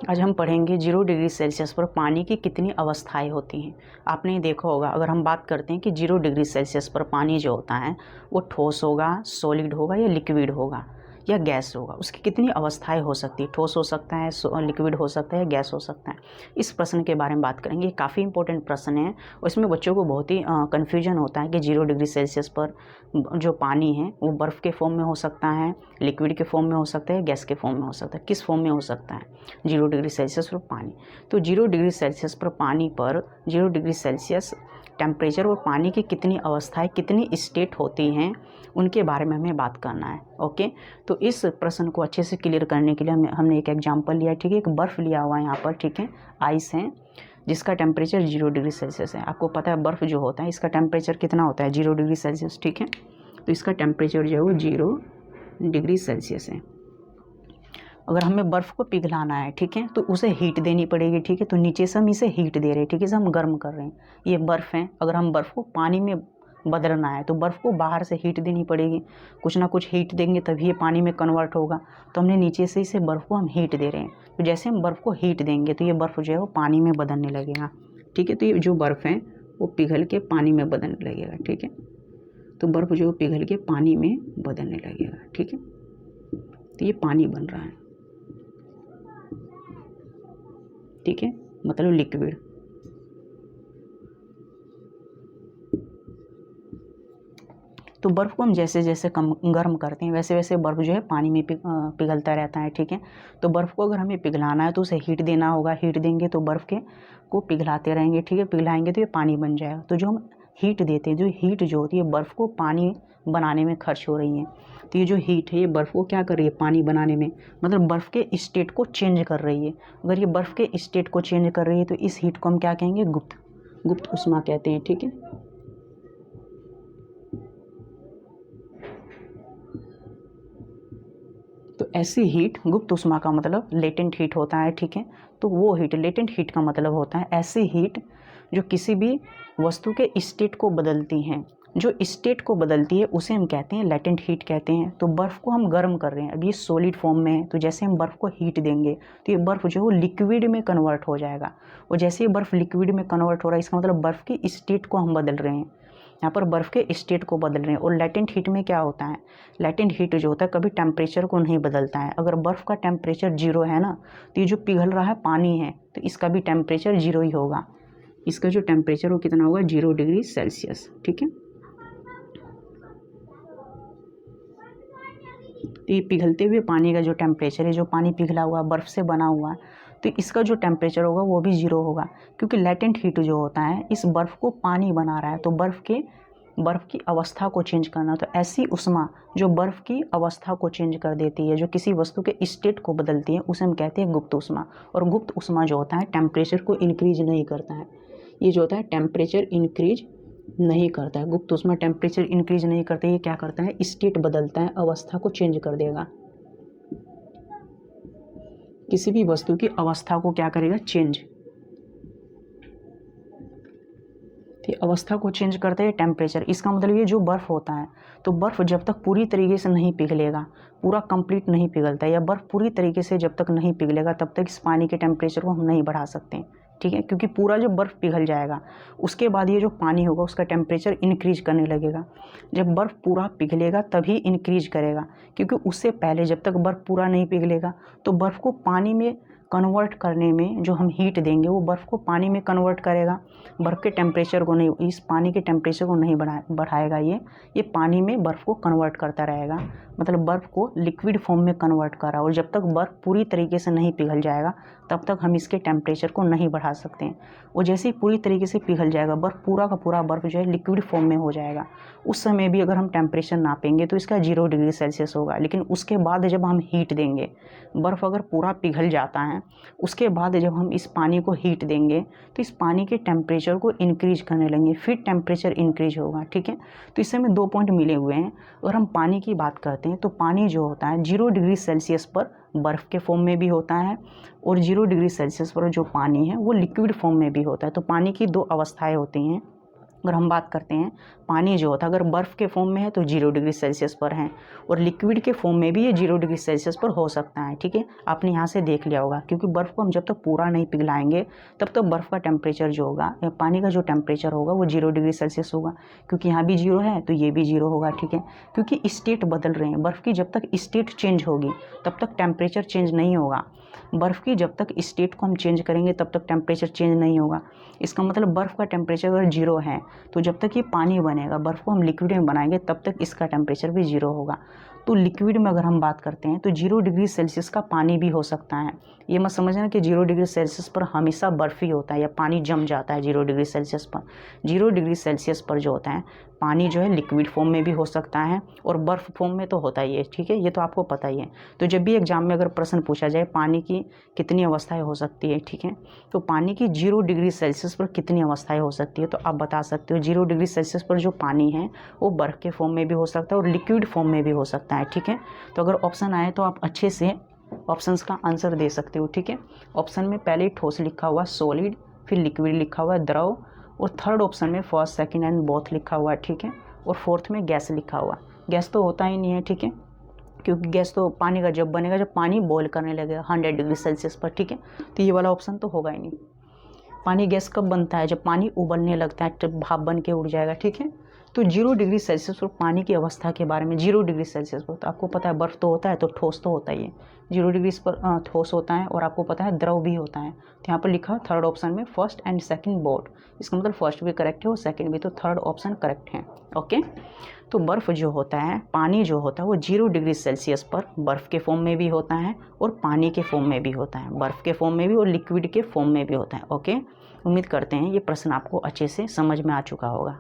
आज हम पढ़ेंगे 0 डिग्री सेल्सियस पर पानी की कितनी अवस्थाएं होती हैं। आपने देखा होगा, अगर हम बात करते हैं कि 0 डिग्री सेल्सियस पर पानी जो होता है वो ठोस होगा, सॉलिड होगा या लिक्विड होगा या गैस होगा, उसकी कितनी अवस्थाएं हो सकती है। ठोस हो सकता है, लिक्विड हो सकता है, गैस हो सकता है। इस प्रश्न के बारे में बात करेंगे। ये काफ़ी इंपॉर्टेंट प्रश्न है और इसमें बच्चों को बहुत ही कन्फ्यूजन होता है कि 0 डिग्री सेल्सियस पर जो पानी है वो बर्फ़ के फॉर्म में हो सकता है, लिक्विड के फॉर्म में हो सकता है, गैस के फॉर्म में हो सकता है। किस फॉर्म में हो सकता है 0 डिग्री सेल्सियस पर पानी। तो 0 डिग्री सेल्सियस पर पानी पर 0 डिग्री सेल्सियस टेम्परेचर और पानी की कितनी अवस्थाएं, कितनी स्टेट होती हैं, उनके बारे में हमें बात करना है। ओके, तो इस प्रश्न को अच्छे से क्लियर करने के लिए हमने एक एग्जांपल लिया है। ठीक है, एक बर्फ़ लिया हुआ है यहाँ पर। ठीक है, आइस है जिसका टेम्परेचर 0 डिग्री सेल्सियस है। आपको पता है बर्फ़ जो होता है इसका टेम्परेचर कितना होता है, 0 डिग्री सेल्सियस। ठीक है, तो इसका टेम्परेचर जो है वो 0 डिग्री सेल्सियस है। अगर हमें बर्फ़ को पिघलाना है, ठीक है, तो उसे हीट देनी पड़ेगी। ठीक है, तो नीचे से हम इसे हीट दे रहे हैं, ठीक है, इसे हम गर्म कर रहे हैं। ये बर्फ़ है, अगर हम बर्फ़ को पानी में बदलना है तो बर्फ़ को बाहर से हीट देनी पड़ेगी। कुछ ना कुछ हीट देंगे तभी ये पानी में कन्वर्ट होगा। तो हमने नीचे से इसे बर्फ़ को हम हीट दे रहे हैं। तो जैसे हम बर्फ़ को हीट देंगे तो ये बर्फ़ जो है वो पानी में बदलने लगेगा। ठीक है, तो ये जो बर्फ़ है वो पिघल के पानी में बदलने लगेगा। ठीक है, तो बर्फ़ जो पिघल के पानी में बदलने लगेगा। ठीक है, तो ये पानी बन रहा है। ठीक है, मतलब लिक्विड। तो बर्फ़ को हम जैसे जैसे गर्म करते हैं वैसे वैसे बर्फ़ जो है पानी में पिघलता रहता है। ठीक है, तो बर्फ़ को अगर हमें पिघलाना है तो उसे हीट देना होगा। हीट देंगे तो बर्फ़ को पिघलाते रहेंगे। ठीक है, पिघलाएंगे तो ये पानी बन जाएगा। तो जो हम हीट देते हैं, जो हीट जो होती है बर्फ़ को पानी बनाने में खर्च हो रही है। तो ये जो हीट है ये बर्फ़ को क्या कर रही है, पानी बनाने में, मतलब बर्फ़ के स्टेट को चेंज कर रही है। अगर ये बर्फ़ के स्टेट को चेंज कर रही है तो इस हीट को हम क्या कहेंगे, गुप्त ऊष्मा कहते हैं। ठीक है, तो ऐसी हीट, गुप्त ऊष्मा का मतलब लेटेंट हीट होता है। ठीक है, तो वो हीट, लेटेंट हीट का मतलब होता है ऐसी हीट जो किसी भी वस्तु के स्टेट को बदलती हैं। जो स्टेट को बदलती है उसे हम कहते हैं लेटेंट हीट कहते हैं। तो बर्फ़ को हम गर्म कर रहे हैं, अभी ये सॉलिड फॉर्म में है, तो जैसे हम बर्फ़ को हीट देंगे तो ये बर्फ़ जो है वो लिक्विड में कन्वर्ट हो जाएगा। और जैसे ये बर्फ़ लिक्विड में कन्वर्ट हो रहा है इसका मतलब बर्फ़ की स्टेट को हम बदल रहे हैं। यहाँ पर बर्फ़ के स्टेट को बदल रहे हैं। और लेटेंट हीट में क्या होता है, लेटेंट हीट जो होता है कभी टेम्परेचर को नहीं बदलता है। अगर बर्फ़ का टेम्परेचर 0 है ना, तो ये जो पिघल रहा है पानी है तो इसका भी टेम्परेचर 0 ही होगा। इसका जो टेम्परेचर वो कितना होगा, 0 डिग्री सेल्सियस। ठीक है, तो ये पिघलते हुए पानी का जो टेम्परेचर है, जो पानी पिघला हुआ बर्फ़ से बना हुआ, तो इसका जो टेम्परेचर होगा वो भी 0 होगा। क्योंकि लेटेंट हीट जो होता है इस बर्फ़ को पानी बना रहा है, तो बर्फ़ की अवस्था को चेंज करना। तो ऐसी ऊष्मा जो बर्फ़ की अवस्था को चेंज कर देती है, जो किसी वस्तु के स्टेट को बदलती है, उसे हम कहते हैं गुप्त ऊष्मा। और गुप्त ऊष्मा जो होता है टेम्परेचर को इंक्रीज नहीं करता है। ये जो होता है टेम्परेचर इंक्रीज नहीं करता है। गुप्त ऊष्मा टेम्परेचर इंक्रीज नहीं करता, ये क्या करता है, स्टेट बदलता है, अवस्था को चेंज कर देगा। किसी भी वस्तु की अवस्था को क्या करेगा, चेंज। तो अवस्था को चेंज करते हैं टेम्परेचर। इसका मतलब ये जो बर्फ़ होता है, तो बर्फ़ जब तक पूरी तरीके से नहीं पिघलेगा, पूरा कंप्लीट नहीं पिघलता, या बर्फ़ पूरी तरीके से जब तक नहीं पिघलेगा तब तक इस पानी के टेम्परेचर को हम नहीं बढ़ा सकते। ठीक है, क्योंकि पूरा जो बर्फ़ पिघल जाएगा उसके बाद ये जो पानी होगा उसका टेम्परेचर इंक्रीज करने लगेगा। जब बर्फ़ पूरा पिघलेगा तभी इंक्रीज करेगा, क्योंकि उससे पहले जब तक बर्फ़ पूरा नहीं पिघलेगा तो बर्फ़ को पानी में कन्वर्ट करने में जो हम हीट देंगे वो बर्फ़ को पानी में कन्वर्ट करेगा। बर्फ़ के टेम्परेचर को नहीं, इस पानी के टेम्परेचर को नहीं बढ़ाएगा। ये पानी में बर्फ़ को कन्वर्ट करता रहेगा, मतलब बर्फ़ को लिक्विड फॉर्म में कन्वर्ट कर रहा है। और जब तक बर्फ़ पूरी तरीके से नहीं पिघल जाएगा तब तक हम इसके टेम्परेचर को नहीं बढ़ा सकते हैं। और जैसे ही पूरी तरीके से पिघल जाएगा बर्फ़, पूरा का पूरा बर्फ़ जो है लिक्विड फॉर्म में हो जाएगा, उस समय भी अगर हम टेम्परेचर नापेंगे तो इसका 0 डिग्री सेल्सियस होगा। लेकिन उसके बाद जब हम हीट देंगे, बर्फ़ अगर पूरा पिघल जाता है उसके बाद जब हम इस पानी को हीट देंगे तो इस पानी के टेम्परेचर को इंक्रीज करने लगेंगे, फिर टेम्परेचर इंक्रीज होगा। ठीक है, तो इससे हमें 2 पॉइंट मिले हुए हैं। अगर हम पानी की बात करते हैं तो पानी जो होता है 0 डिग्री सेल्सियस पर बर्फ़ के फॉर्म में भी होता है, और 0 डिग्री सेल्सियस पर जो पानी है वो लिक्विड फॉर्म में भी होता है। तो पानी की 2 अवस्थाएं होती हैं, अगर हम बात करते हैं पानी जो होता है अगर बर्फ़ के फॉर्म में है तो 0 डिग्री सेल्सियस पर है, और लिक्विड के फॉर्म में भी ये 0 डिग्री सेल्सियस पर हो सकता है। ठीक है, आपने यहाँ से देख लिया होगा, क्योंकि बर्फ़ को हम जब तक पूरा नहीं पिघलाएंगे तब तक बर्फ़ का टेम्परेचर जो होगा या पानी का जो टेम्परेचर होगा वो 0 डिग्री सेल्सियस होगा, क्योंकि यहाँ भी 0 है तो ये भी 0 होगा। ठीक है, क्योंकि स्टेट बदल रहे हैं, बर्फ़ की जब तक स्टेट चेंज होगी तब तक टेम्परेचर चेंज नहीं होगा। बर्फ़ की जब तक स्टेट को हम चेंज करेंगे तब तक टेम्परेचर चेंज नहीं होगा। इसका मतलब बर्फ़ का टेम्परेचर अगर 0 है तो जब तक ये पानी बनेगा, बर्फ़ को हम लिक्विड में बनाएंगे तब तक इसका टेम्परेचर भी 0 होगा। तो लिक्विड में अगर हम बात करते हैं तो 0 डिग्री सेल्सियस का पानी भी हो सकता है। ये मत समझना कि 0 डिग्री सेल्सियस पर हमेशा बर्फ़ ही होता है या पानी जम जाता है 0 डिग्री सेल्सियस पर। 0 डिग्री सेल्सियस पर जो होता है पानी जो है लिक्विड फॉर्म में भी हो सकता है और बर्फ़ फॉर्म में तो होता ही है। ठीक है, ये तो आपको पता ही है। तो जब भी एग्जाम में अगर प्रश्न पूछा जाए पानी की कितनी अवस्थाएं हो सकती है, ठीक है, तो पानी की 0 डिग्री सेल्सियस पर कितनी अवस्थाएं हो सकती है, तो आप बता सकते हो 0 डिग्री सेल्सियस पर जो पानी है वो बर्फ़ के फॉर्म में भी हो सकता है और लिक्विड फॉर्म में भी हो सकता है। ठीक है, तो अगर ऑप्शन आए तो आप अच्छे से ऑप्शंस का आंसर दे सकते हो। ठीक है, ऑप्शन में पहले ठोस लिखा हुआ सॉलिड, फिर लिक्विड लिखा हुआ द्रव, और थर्ड ऑप्शन में फर्स्ट सेकंड एंड बोथ लिखा हुआ है। ठीक है, और फोर्थ में गैस लिखा हुआ। गैस तो होता ही नहीं है। ठीक है, क्योंकि गैस तो पानी का जब बनेगा जब पानी बॉयल करने लगेगा 100 डिग्री सेल्सियस पर। ठीक है, तो ये वाला ऑप्शन तो होगा ही नहीं। पानी गैस कब बनता है, जब पानी उबलने लगता है, जब भाप बन के उड़ जाएगा। ठीक है, तो 0 डिग्री सेल्सियस पर पानी की अवस्था के बारे में, 0 डिग्री सेल्सियस पर तो आपको पता है बर्फ़ तो होता है तो ठोस तो होता ही है। 0 डिग्री पर ठोस होता है और आपको पता है द्रव भी होता है। तो यहाँ पर लिखा थर्ड ऑप्शन में फर्स्ट एंड सेकंड बोथ, इसका मतलब फर्स्ट भी करेक्ट है और सेकंड भी, तो थर्ड ऑप्शन करेक्ट है। ओके, तो बर्फ़ जो होता है, पानी जो होता है वो 0 डिग्री सेल्सियस पर बर्फ़ के फॉर्म में भी होता है और पानी के फॉर्म में भी होता है, बर्फ़ के फॉर्म में भी और लिक्विड के फॉर्म में भी होता है। ओके, उम्मीद करते हैं ये प्रश्न आपको अच्छे से समझ में आ चुका होगा।